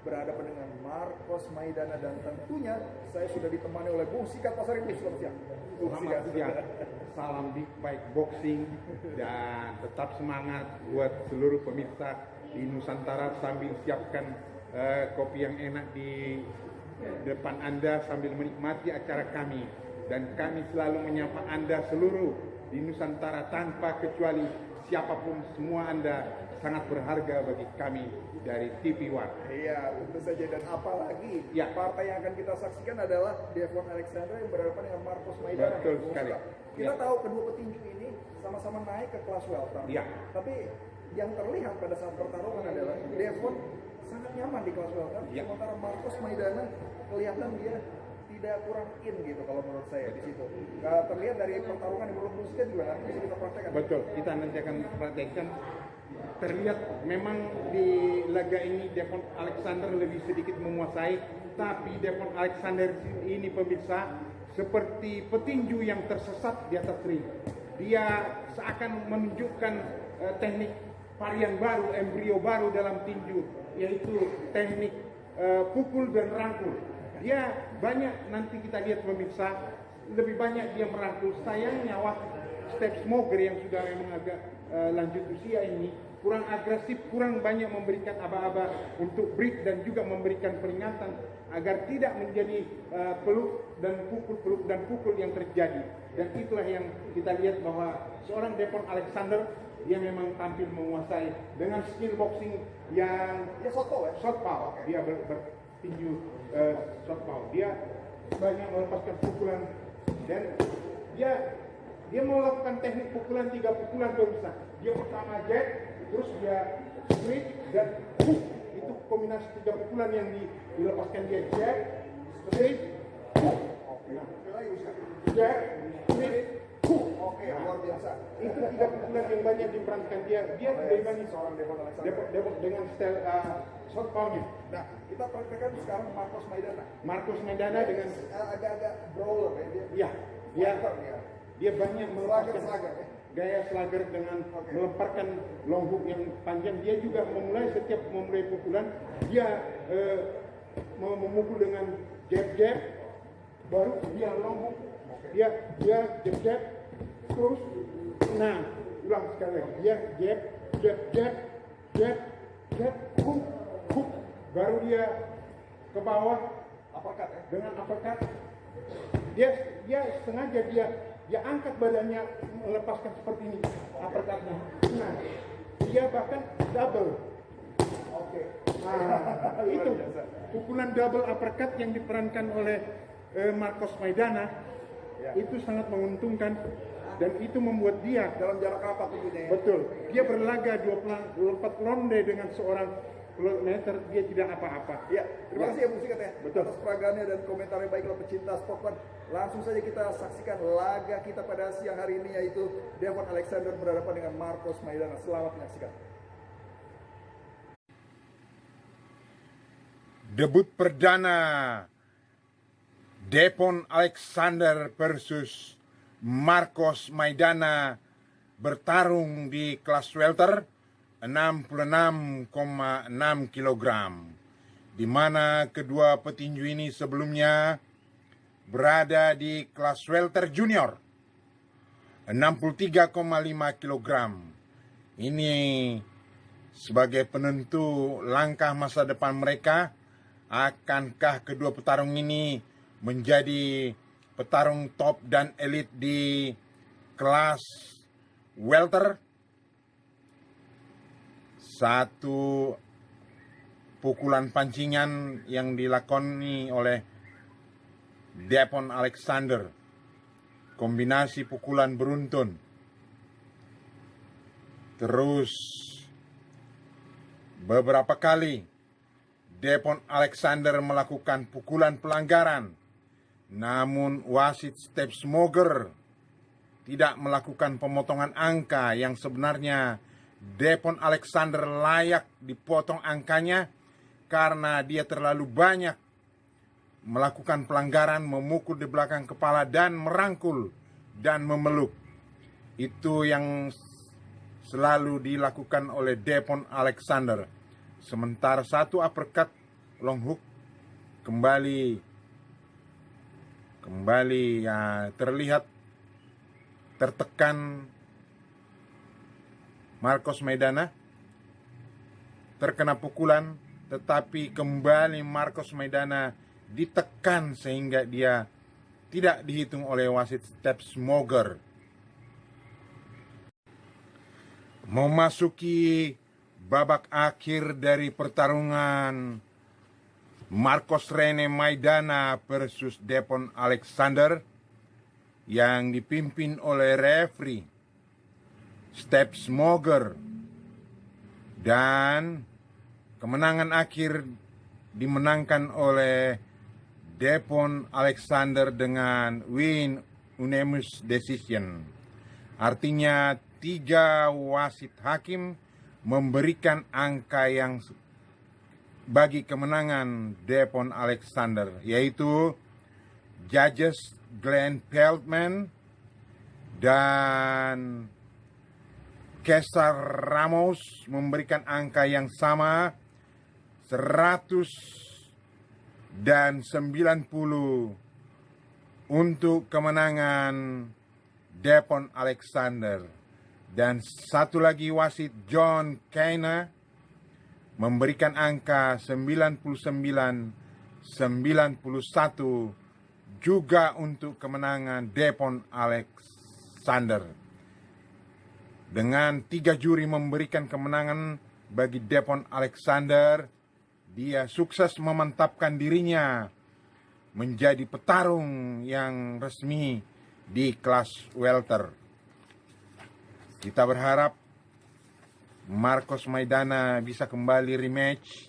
berhadapan dengan Marcos Maidana, dan tentunya saya sudah ditemani oleh Bung Sikat Pasaribu. Selamat siang. Selamat siang. Salam Big Fight Boxing dan tetap semangat buat seluruh pemirsa di Nusantara sambil siapkan kopi yang enak di depan Anda sambil menikmati acara kami, dan kami selalu menyapa Anda seluruh di Nusantara tanpa kecuali siapapun, semua Anda sangat berharga bagi kami dari TV One. Iya, tentu saja, dan apalagi Ya. partai yang akan kita saksikan adalah Devon Alexander yang berhadapan dengan Marcos Maidana. Betul sekali. Kita Ya. tahu kedua petinju ini sama-sama naik ke kelas welter. Ya. Tapi yang terlihat pada saat pertarungan adalah Devon sangat nyaman di kelas welter, Ya. sementara Marcos Maidana kelihatan dia tidak kurang in gitu kalau menurut saya di situ. Terlihat dari pertarungan di mulut musik juga nanti bisa kita praktekkan. Betul, kita nanti akan praktekkan. Terlihat memang di laga ini Devon Alexander lebih sedikit menguasai, tapi Devon Alexander ini pemirsa seperti petinju yang tersesat di atas ring. Dia seakan menunjukkan teknik varian baru, embrio baru dalam tinju, yaitu teknik pukul dan rangkul. Dia banyak, nanti kita lihat pemirsa, lebih banyak dia merangkul. Sayangnya Step Smoker yang sudah memang agak lanjut usia ini kurang agresif, kurang banyak memberikan aba-aba untuk break dan juga memberikan peringatan agar tidak menjadi peluk dan pukul yang terjadi. Dan itulah yang kita lihat bahwa seorang Devon Alexander dia memang tampil menguasai dengan skill boxing yang Ya, southpaw ya? southpaw. Dia bertinju southpaw. Dia banyak melepaskan pukulan dan dia melakukan teknik pukulan 3 pukulan pemirsa. Dia pertama jab, terus dia straight dan hook. Itu kombinasi 3 pukulan yang dilepaskan dia jab, straight, hook. Nah, jab, straight, hook. Oke, luar biasa. Itu 3 pukulan yang banyak diperankan dia. Dia bagaimana Seorang Devon Alexander. dengan style southpaw-nya. Nah, kita praktekkan sekarang Marcos Maidana. Marcos Maidana dengan agak-agak brawler ya dia. dia banyak melepaskan Slugger, ya? gaya slugger dengan melemparkan long hook yang panjang. Dia juga setiap memulai pukulan dia memukul dengan jab, baru dia long hook, dia jab, terus ulang sekali lagi, dia jab, hook, baru dia ke bawah Uppercut ya? dengan uppercut. Dia sengaja dia angkat badannya melepaskan seperti ini uppercutnya. Nah, dia bahkan double. Oke. Nah, itu pukulan double uppercut yang diperankan oleh Marcos Maidana. Ya. Itu sangat menguntungkan dan itu membuat dia Dalam jarak rapat tentunya ya? betul. Dia berlaga 24 ronde dengan seorang meter, dia tidak apa-apa. Ya, terima kasih ya Bung Sikat ya. Betul. Atas peragaannya dan komentarnya. Baiklah pecinta sport one, langsung saja kita saksikan laga kita pada siang hari ini, yaitu Devon Alexander berhadapan dengan Marcos Maidana. Selamat menyaksikan. Debut perdana Devon Alexander versus Marcos Maidana bertarung di kelas welter 66,6 kg, di mana kedua petinju ini sebelumnya berada di kelas welter junior 63,5 kg. Ini sebagai penentu langkah masa depan mereka. Akankah kedua petarung ini menjadi petarung top dan elit di kelas welter? Satu pukulan pancingan yang dilakoni oleh Devon Alexander, kombinasi pukulan beruntun, terus beberapa kali Devon Alexander melakukan pukulan pelanggaran, namun wasit Step Smoker tidak melakukan pemotongan angka yang sebenarnya Devon Alexander layak dipotong angkanya karena dia terlalu banyak melakukan pelanggaran, memukul di belakang kepala dan merangkul dan memeluk. Itu yang selalu dilakukan oleh Devon Alexander. Sementara satu uppercut long hook kembali ya, terlihat tertekan Marcos Maidana, terkena pukulan, tetapi kembali Marcos Maidana ditekan sehingga dia tidak dihitung oleh wasit Step Smoger. Memasuki babak akhir dari pertarungan Marcos Rene Maidana versus Devon Alexander yang dipimpin oleh referee Step Smoger, dan kemenangan akhir dimenangkan oleh Devon Alexander dengan win unanimous decision. Artinya 3 wasit hakim memberikan angka yang bagi kemenangan Devon Alexander, yaitu judges Glenn Feldman dan Cesar Ramos memberikan angka yang sama 100 dan 90 untuk kemenangan Devon Alexander. Dan satu lagi wasit John Kaina memberikan angka 99-91 juga untuk kemenangan Devon Alexander. Dengan 3 juri memberikan kemenangan bagi Devon Alexander, dia sukses memantapkan dirinya menjadi petarung yang resmi di kelas welter. Kita berharap Marcos Maidana bisa kembali rematch,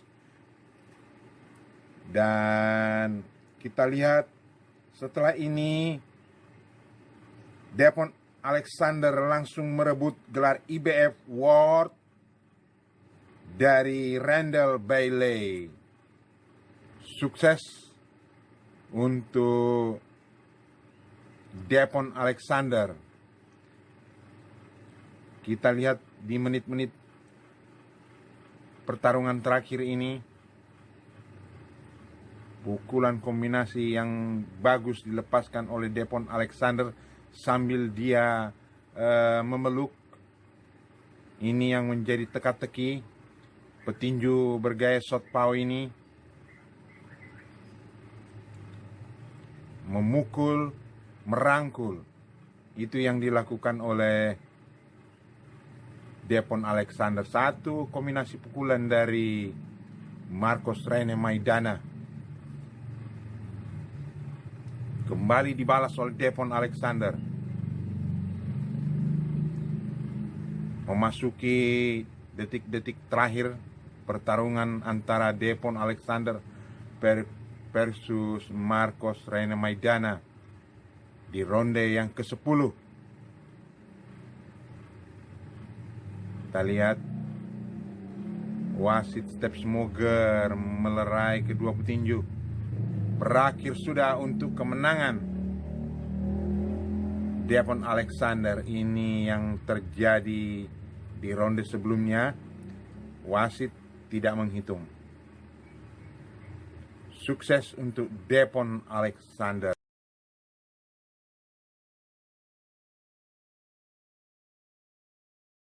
dan kita lihat setelah ini Devon Alexander langsung merebut gelar IBF World dari Randall Bailey. Sukses untuk Devon Alexander. Kita lihat di menit-menit pertarungan terakhir ini, pukulan kombinasi yang bagus dilepaskan oleh Devon Alexander sambil dia memeluk. Ini yang menjadi teka-teki petinju bergaya southpaw ini, memukul, merangkul. Itu yang dilakukan oleh Devon Alexander. Satu kombinasi pukulan dari Marcos Rene Maidana kembali dibalas oleh Devon Alexander. Memasuki detik-detik terakhir pertarungan antara Devon Alexander versus Marcos Rene Maidana di ronde yang ke-10. Kita lihat wasit Step Smoger melerai kedua petinju. Berakhir sudah untuk kemenangan Devon Alexander. Ini yang terjadi di ronde sebelumnya. Wasit tidak menghitung. Sukses untuk Devon Alexander.